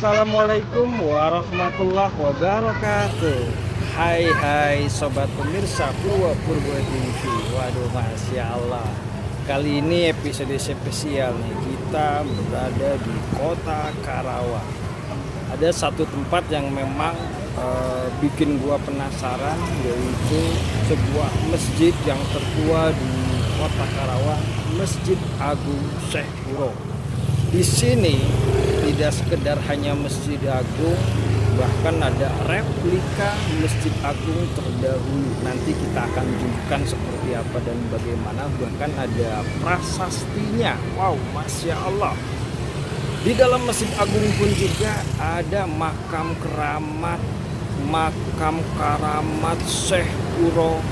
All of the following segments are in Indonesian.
Assalamualaikum warahmatullahi wabarakatuh. Hai sobat pemirsa Purwa TV. Waduh, Masya Allah, kali ini episode spesial nih. Kita berada di kota Karawang. Ada satu tempat yang memang bikin gua penasaran, yaitu sebuah masjid yang tertua di kota Karawang, Masjid Agung Syekh Kuro. Di sini tidak sekedar hanya Masjid Agung, bahkan ada replika Masjid Agung terdahulu. Nanti kita akan tunjukkan seperti apa dan bagaimana. Bahkan ada prasastinya. Wow, Masya Allah. Di dalam Masjid Agung pun juga ada makam keramat Syekh Kuro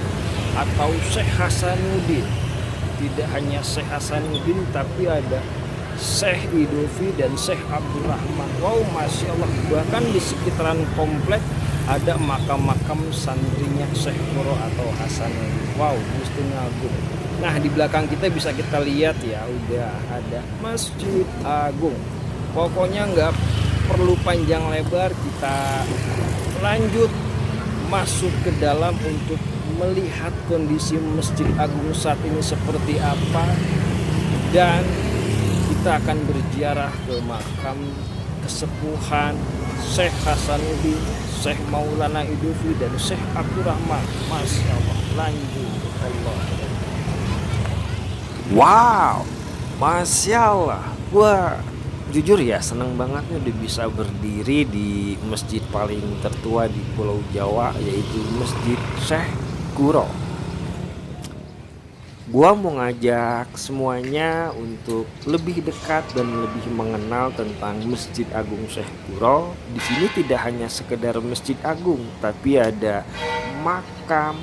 atau Syekh Hasanuddin. Tidak hanya Syekh Hasanuddin, tapi ada Syekh Idofi dan Syekh Abdurrahman. Wow, Masya Allah. Bahkan di sekitaran komplek ada makam-makam santrinya Syekh Kuro atau Hasanuddin. Wow, Mustin Agung. Nah, di belakang kita bisa kita lihat ya, udah ada Masjid Agung. Pokoknya nggak perlu panjang lebar, kita lanjut masuk ke dalam untuk melihat kondisi Masjid Agung saat ini seperti apa. Dan kita akan berziarah ke makam kesepuhan Syekh Hasanuddin, Syekh Maulana Idofi dan Syekh Abdurrahman. Masya Allah. Lanjut. Allah. Wow, Masya Allah. Gua jujur ya seneng banget nih udah bisa berdiri di masjid paling tertua di Pulau Jawa, yaitu Masjid Syekh Kuro. Gua mau ngajak semuanya untuk lebih dekat dan lebih mengenal tentang Masjid Agung Syekh Kuro. Di sini tidak hanya sekedar Masjid Agung, tapi ada makam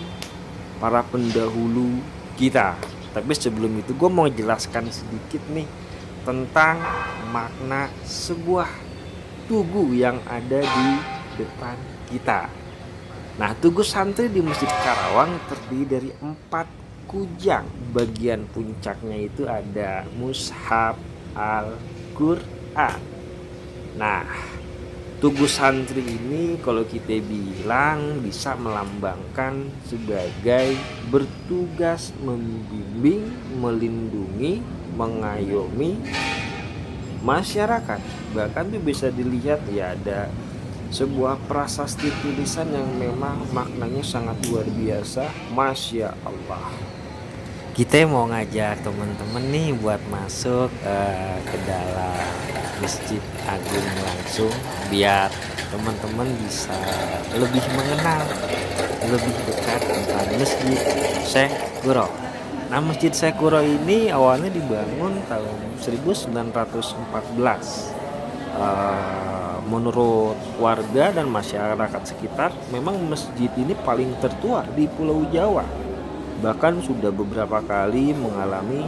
para pendahulu kita. Tapi sebelum itu gue mau jelaskan sedikit nih tentang makna sebuah tugu yang ada di depan kita. Nah, tugu santri di Masjid Karawang terdiri dari 4 kujang. Bagian puncaknya itu ada mushaf Al-Qur'an. Nah, tugu santri ini kalau kita bilang bisa melambangkan sebagai bertugas membimbing, melindungi, mengayomi masyarakat. Bahkan tuh bisa dilihat ya, ada sebuah prasasti tulisan yang memang maknanya sangat luar biasa. Masya Allah. Kita mau ngajak teman-teman nih buat masuk ke dalam Masjid Agung langsung, biar teman-teman bisa lebih mengenal, lebih dekat tentang Masjid Syekh Kuro. Nah, Masjid Syekh Kuro ini awalnya dibangun tahun 1914. Menurut warga dan masyarakat sekitar, memang masjid ini paling tertua di Pulau Jawa. Bahkan sudah beberapa kali mengalami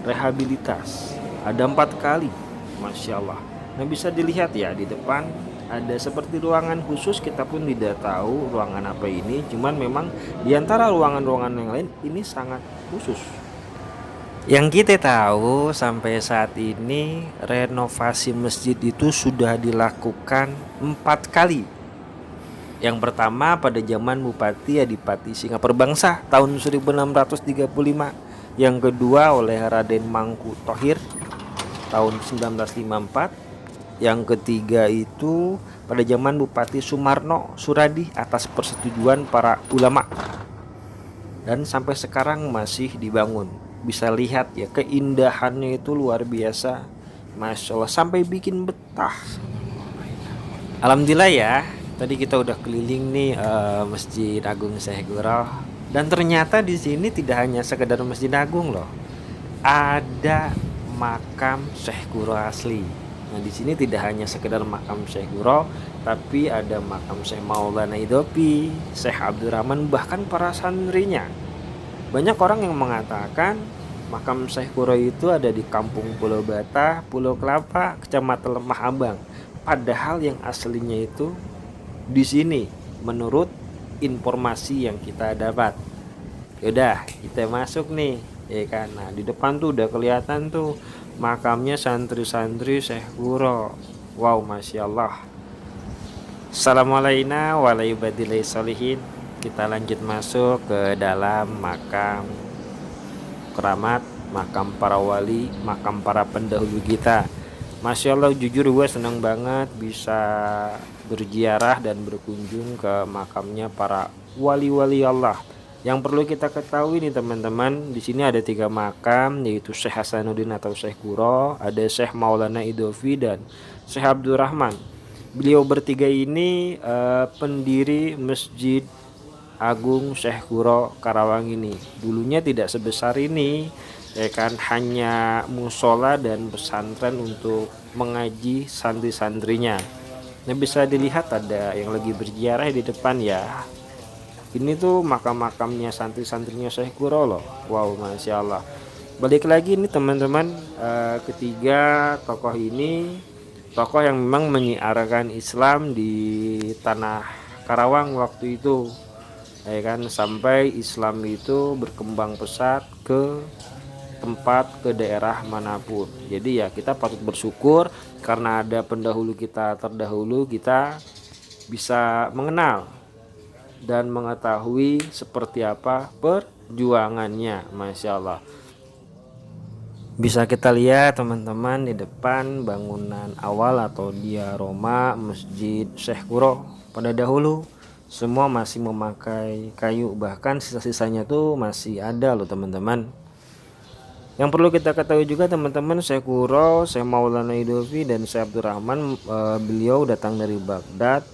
rehabilitas. Ada 4 kali, Masya Allah. Nah, bisa dilihat ya di depan ada seperti ruangan khusus. Kita pun tidak tahu ruangan apa ini. Cuman memang di antara ruangan-ruangan yang lain ini sangat khusus. Yang kita tahu sampai saat ini renovasi masjid itu sudah dilakukan 4 kali. Yang pertama pada zaman Bupati Adipati Singaperbangsa tahun 1635. Yang kedua oleh Raden Mangku Thohir tahun 1954. Yang ketiga itu pada zaman Bupati Sumarno Suradi atas persetujuan para ulama. Dan sampai sekarang masih dibangun. Bisa lihat ya, keindahannya itu luar biasa. Masya Allah, sampai bikin betah. Alhamdulillah ya, tadi kita udah keliling nih Masjid Agung Syekh Kuro. Dan ternyata di sini tidak hanya sekedar Masjid Agung loh. Ada makam Syekh Kuro asli. Nah, di sini tidak hanya sekedar makam Syekh Kuro, tapi ada makam Syekh Maulana Idofi, Syekh Abdurrahman, bahkan para santrinya. Banyak orang yang mengatakan makam Syekh Kuro itu ada di Kampung Pulau Bata, Pulau Kelapa, Kecamatan Lemah Abang. Padahal yang aslinya itu di sini menurut informasi yang kita dapat. Yaudah, kita masuk nih, ya kan. Nah, di depan tuh udah kelihatan tuh makamnya santri-santri Syekh Kuro. Wow, Masya Allah. Assalamualaikum warahmatullahi wabarakatuh. Kita lanjut masuk ke dalam makam keramat, makam para wali, makam para pendahulu kita. Masya Allah, jujur gue senang banget bisa berziarah dan berkunjung ke makamnya para wali-wali Allah. Yang perlu kita ketahui nih teman-teman, di sini ada 3 makam, yaitu Syekh Hasanuddin atau Syekh Kuro, ada Syekh Maulana Idofi dan Syekh Abdurrahman. Beliau bertiga ini pendiri Masjid Agung Syekh Kuro Karawang ini. Dulunya tidak sebesar ini, ya kan, hanya musola dan pesantren untuk mengaji santri-santrinya. Nah, bisa dilihat ada yang lagi berziarah di depan ya. Ini tuh makam-makamnya santri-santrinya Syekh Kuro loh. Wow, Masya Allah. Balik lagi nih teman-teman, ketiga tokoh ini tokoh yang memang menyiarkan Islam di tanah Karawang waktu itu, ya kan, sampai Islam itu berkembang pesat ke tempat, ke daerah manapun. Jadi ya kita patut bersyukur karena ada pendahulu kita terdahulu, kita bisa mengenal dan mengetahui seperti apa perjuangannya. Masya Allah. Bisa kita lihat teman-teman di depan bangunan awal atau diorama Masjid Syekh Kuro pada dahulu semua masih memakai kayu, bahkan sisa-sisanya tuh masih ada loh teman-teman. Yang perlu kita ketahui juga teman-teman, Syekh Kuro, Syekh Maulana Idofi dan Syekh Abdurrahman, beliau datang dari Baghdad.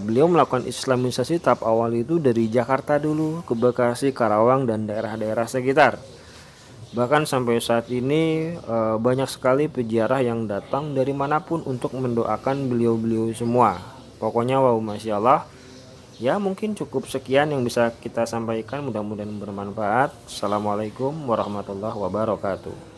Beliau melakukan islamisasi tahap awal itu dari Jakarta dulu ke Bekasi, Karawang dan daerah-daerah sekitar. Bahkan sampai saat ini banyak sekali peziarah yang datang dari manapun untuk mendoakan beliau-beliau semua. Pokoknya wow, Masya Allah. Ya mungkin cukup sekian yang bisa kita sampaikan, mudah-mudahan bermanfaat. Assalamualaikum warahmatullahi wabarakatuh.